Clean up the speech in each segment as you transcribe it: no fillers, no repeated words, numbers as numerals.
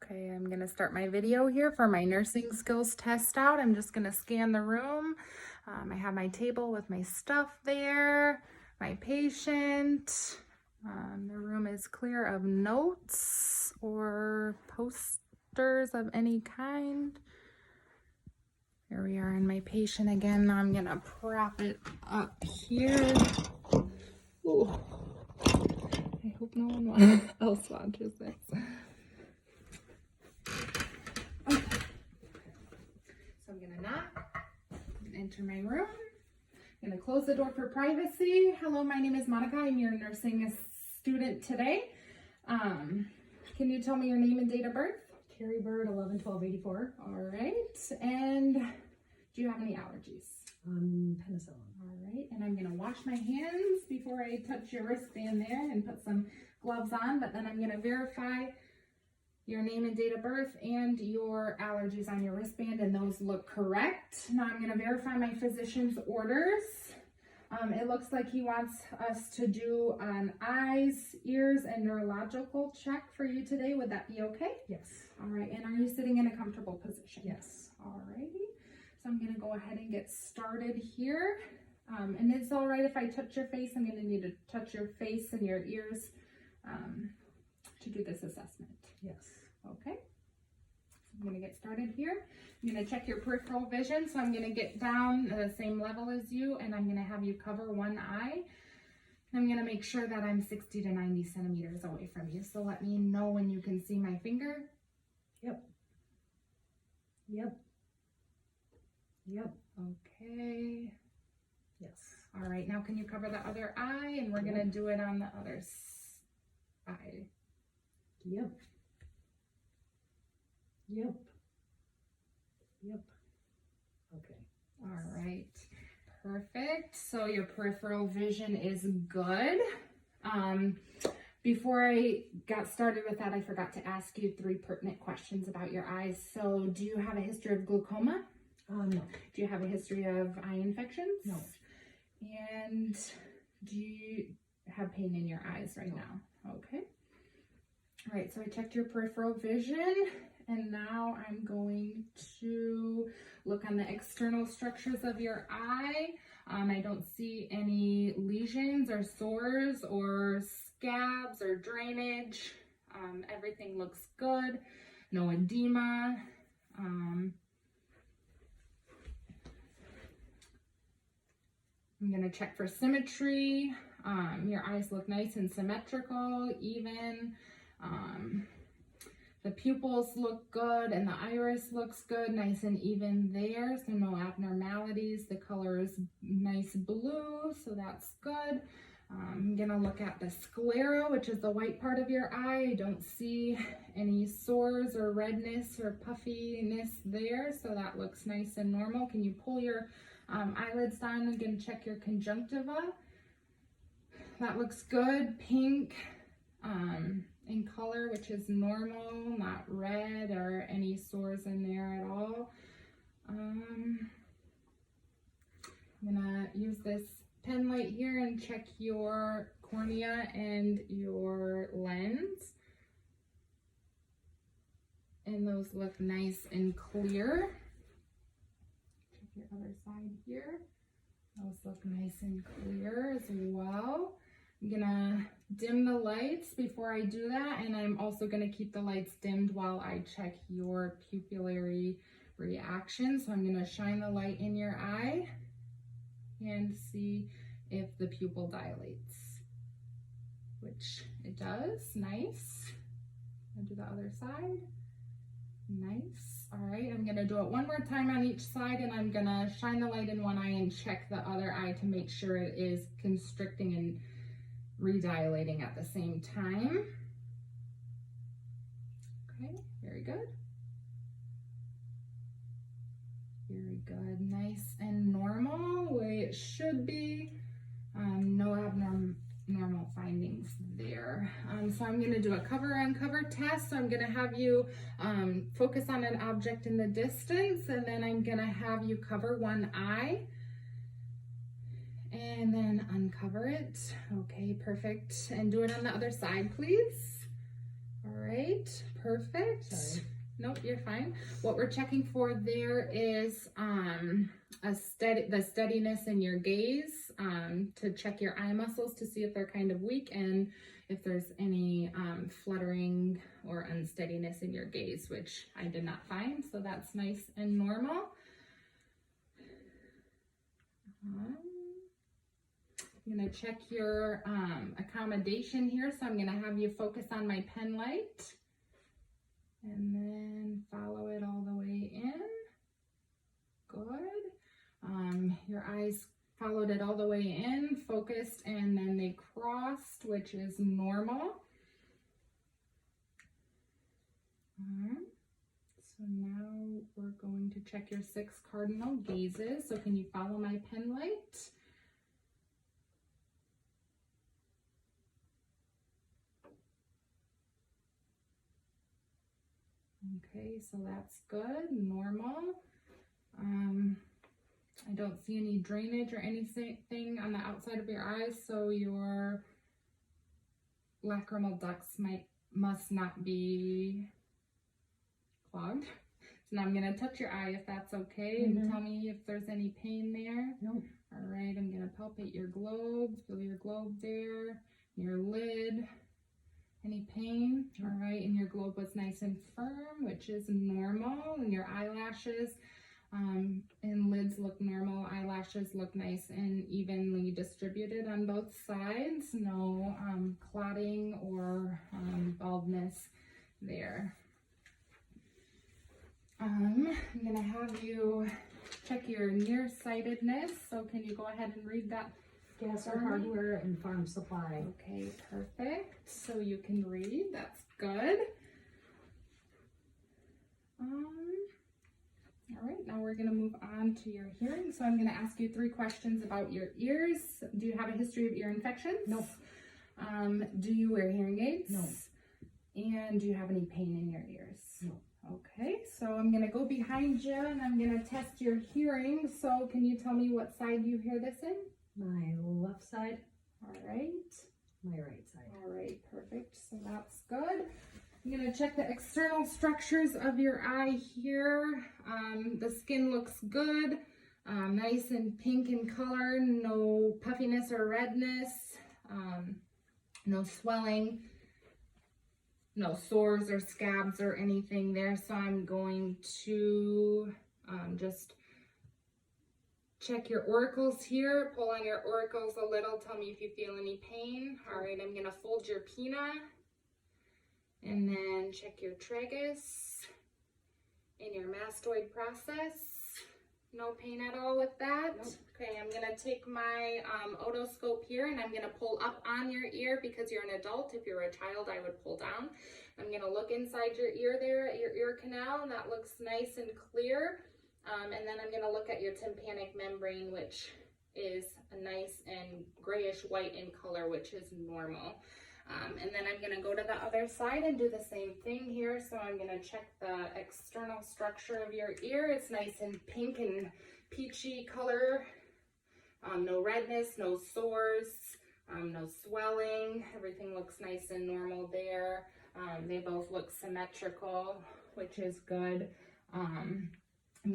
Okay, I'm going to start my video here for my nursing skills test out. I'm just going to scan the room. I have my table with my stuff there, my patient. The room is clear of notes or posters of any kind. Here we are in my patient again. Now I'm going to prop it up here. Ooh. I hope no one else watches this. So I'm gonna knock and enter my room. I'm gonna close the door for privacy. Hello, my name is Monica. I'm your nursing student today. Can you tell me your name and date of birth? Carrie Bird, 11/12/84. All right. And do you have any allergies? Penicillin. All right. And I'm gonna wash my hands before I touch your wristband there and put some gloves on. But then I'm gonna verify your name and date of birth and your allergies on your wristband, and those look correct. Now I'm going to verify my physician's orders. It looks like he wants us to do an eyes, ears, and neurological check for you today. Would that be okay? Yes. All right, and are you sitting in a comfortable position? Yes. All righty. So I'm going to go ahead and get started here. And it's all right if I touch your face. I'm going to need to touch your face and your ears to do this assessment. Yes. Okay. I'm going to get started here. I'm going to check your peripheral vision. So I'm going to get down at the same level as you, and I'm going to have you cover one eye. I'm going to make sure that I'm 60 to 90 centimeters away from you. So let me know when you can see my finger. Yep. Yep. Yep. Okay. Yes. All right. Now can you cover the other eye? And we're going to do it on the other side. Yep. Yep. Yep. Okay. All right. Perfect. So your peripheral vision is good. Before I got started with that, I forgot to ask you 3 pertinent questions about your eyes. So do you have a history of glaucoma? No. Do you have a history of eye infections? No. And do you have pain in your eyes right now? Okay. All right, so I checked your peripheral vision, and now I'm going to look on the external structures of your eye. I don't see any lesions or sores or scabs or drainage. Everything looks good. No edema. I'm going to check for symmetry. Your eyes look nice and symmetrical, even. The pupils look good and the iris looks good, nice and even there, so no abnormalities. The color is nice blue, so that's good. I'm gonna look at the sclera, which is the white part of your eye. I don't see any sores or redness or puffiness there, so that looks nice and normal. Can you pull your eyelids down and again check your conjunctiva? That looks good, pink. In color, which is normal, not red or any sores in there at all. I'm gonna use this pen light here and check your cornea and your lens. And those look nice and clear. Check your other side here. Those look nice and clear as well. I'm gonna dim the lights before I do that, and I'm also gonna keep the lights dimmed while I check your pupillary reaction. So I'm gonna shine the light in your eye and see if the pupil dilates, which it does. Nice. I'll do the other side. Nice. All right, I'm gonna do it one more time on each side, and I'm gonna shine the light in one eye and check the other eye to make sure it is constricting and redilating at the same time. Okay, very good. Very good, nice and normal, way it should be. No abnormal findings there. So I'm gonna do a cover on cover test. So I'm gonna have you focus on an object in the distance, and then I'm gonna have you cover one eye. And then uncover it. Okay, perfect. And do it on the other side, please. All right, perfect. Sorry. Nope, you're fine. What we're checking for there is the steadiness in your gaze, to check your eye muscles to see if they're kind of weak and if there's any fluttering or unsteadiness in your gaze, which I did not find, so that's nice and normal. I'm going to check your accommodation here, so I'm going to have you focus on my pen light and then follow it all the way in. Good. Your eyes followed it all the way in, focused, and then they crossed, which is normal. So now we're going to check your 6 cardinal gazes. So can you follow my pen light? Okay, so that's good, normal. I don't see any drainage or anything on the outside of your eyes, so your lacrimal ducts must not be clogged. So now I'm going to touch your eye if that's okay, and tell me if there's any pain there. Nope. All right, I'm going to palpate your globe, feel your globe there, your lid. Any pain? All right, and your globe was nice and firm, which is normal, and your eyelashes and lids look normal. Eyelashes look nice and evenly distributed on both sides. No clotting or baldness there. I'm gonna have you check your nearsightedness. So can you go ahead and read that? Gas or hardware and farm supply. Okay, perfect. So you can read. That's good. All right, now we're going to move on to your hearing. So I'm going to ask you 3 questions about your ears. Do you have a history of ear infections? Nope. Do you wear hearing aids? No. And do you have any pain in your ears? No. Okay, so I'm going to go behind you and I'm going to test your hearing. So can you tell me what side you hear this in? My left side. All right. My right side. All right, perfect. So that's good. I'm going to check the external structures of your eye here. The skin looks good, nice and pink in color, no puffiness or redness, no swelling, no sores or scabs or anything there. So I'm going to just check your auricles here, pull on your auricles a little, tell me if you feel any pain. All right, I'm gonna fold your pinna and then check your tragus and your mastoid process. No pain at all with that? Nope. Okay, I'm gonna take my otoscope here and I'm gonna pull up on your ear because you're an adult. If you're a child, I would pull down. I'm gonna look inside your ear there at your ear canal, and that looks nice and clear. And then I'm going to look at your tympanic membrane, which is a nice and grayish white in color, which is normal. And then I'm going to go to the other side and do the same thing here. So I'm going to check the external structure of your ear. It's nice and pink and peachy color. No redness, no sores, no swelling. Everything looks nice and normal there. They both look symmetrical, which is good. I'm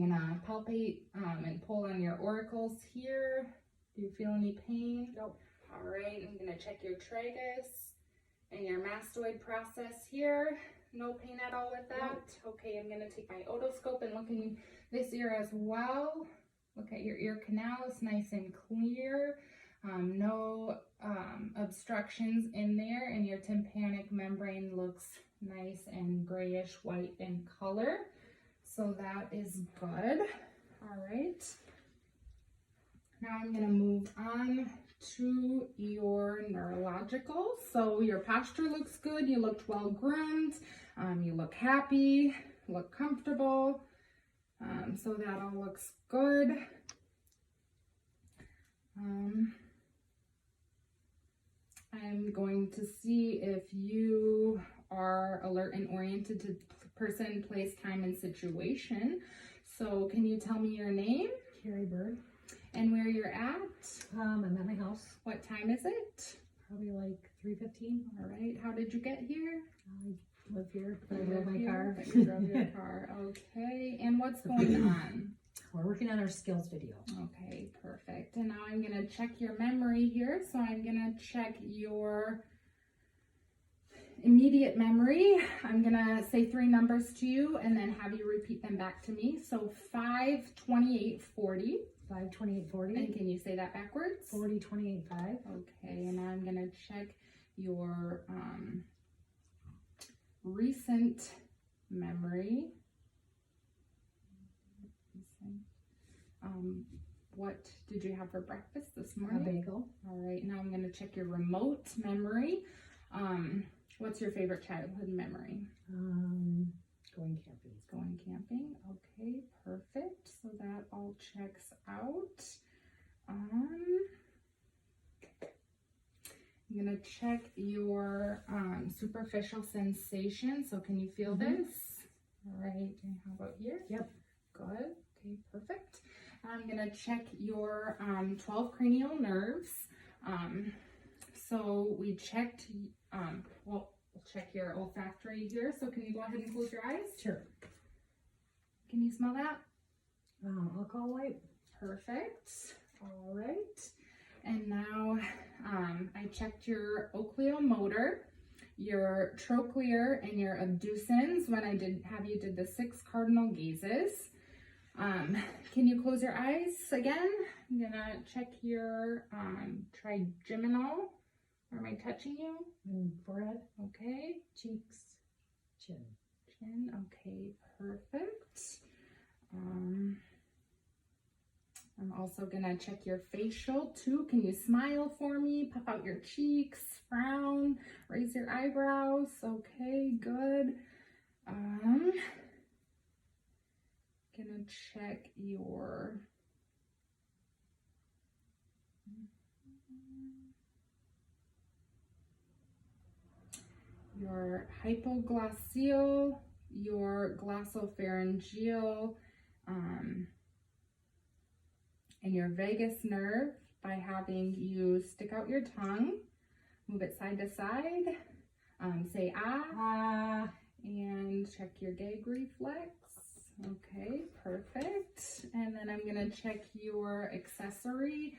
gonna palpate and pull on your auricles here. Do you feel any pain? Nope. All right, I'm gonna check your tragus and your mastoid process here. No pain at all with that? Nope. Okay, I'm gonna take my otoscope and look in this ear as well. Look at your ear canal, it's nice and clear. No obstructions in there, and your tympanic membrane looks nice and grayish white in color. So that is good. All right. Now I'm going to move on to your neurological. So your posture looks good. You looked well groomed. You look happy, look comfortable. So that all looks good. I'm going to see if you are alert and oriented to person, place, time, and situation. So can you tell me your name? Carrie Bird. And where you're at? I'm at my house. What time is it? Probably like 3:15. All right. How did you get here? I Live here. I You drove live my here, car. but you drove your car. Okay. And what's going on? We're working on our skills video. Okay, perfect. And now I'm going to check your memory here. So I'm going to check your immediate memory. I'm going to say 3 numbers to you and then have you repeat them back to me. So 5, 28, 40. 5, 28, 40. And can you say that backwards? 40, 28, 5. Okay, and now I'm going to check your recent memory. What did you have for breakfast this A morning? bagel. All right, now I'm going to check your remote memory. What's your favorite childhood memory? Going camping. Going camping. Okay, perfect. So that all checks out. I'm going to check your superficial sensation. So can you feel this? All right, and how about here? Yep. Good. Okay, perfect. I'm going to check your 12 cranial nerves. So we checked, we'll check your olfactory here. So can you go ahead and close your eyes? Sure. Can you smell that? Alcohol wipe. Perfect. All right. And now I checked your oculomotor, your trochlear, and your abducens when I did the 6 cardinal gazes. Can you close your eyes again? I'm gonna check your trigeminal. Where am I touching you? Forehead. Okay. Cheeks. Chin. Chin. Okay, perfect. I'm also gonna check your facial too. Can you smile for me? Puff out your cheeks, frown, raise your eyebrows. Okay, good. Gonna check your hypoglossal, your glossopharyngeal, and your vagus nerve by having you stick out your tongue, move it side to side, say ah, and check your gag reflex. Okay, perfect. And then I'm gonna check your accessory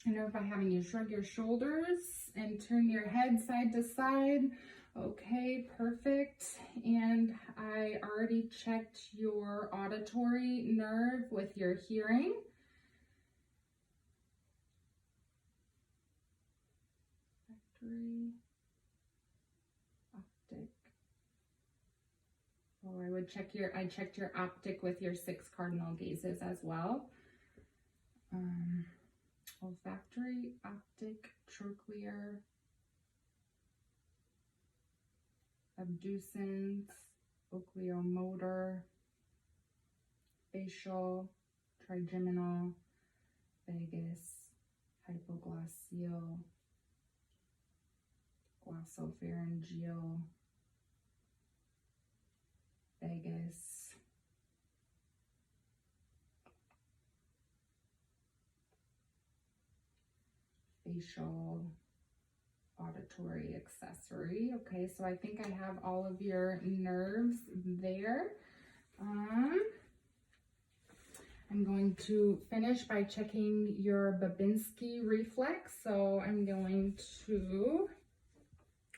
nerve by having you shrug your shoulders and turn your head side to side. Okay, perfect. And I already checked your auditory nerve with your hearing. Factory, optic. Oh, I checked your optic with your 6 cardinal gazes as well. Olfactory, optic, trochlear, abducens, oculomotor, facial, trigeminal, vagus, hypoglossal, glossopharyngeal, vagus, facial, auditory, accessory. Okay, so I think I have all of your nerves there. I'm going to finish by checking your Babinski reflex. So I'm going to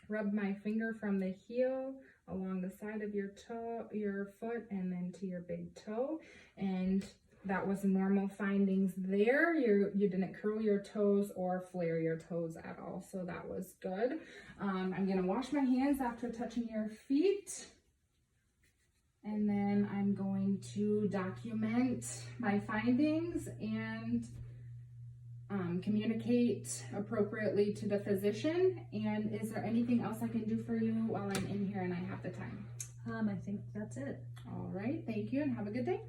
rub my finger from the heel along the side of your toe, your foot, and then to your big toe. And that was normal findings there. You didn't curl your toes or flare your toes at all, so that was good. I'm gonna wash my hands after touching your feet. And then I'm going to document my findings and communicate appropriately to the physician. And is there anything else I can do for you while I'm in here and I have the time? I think that's it. All right, thank you and have a good day.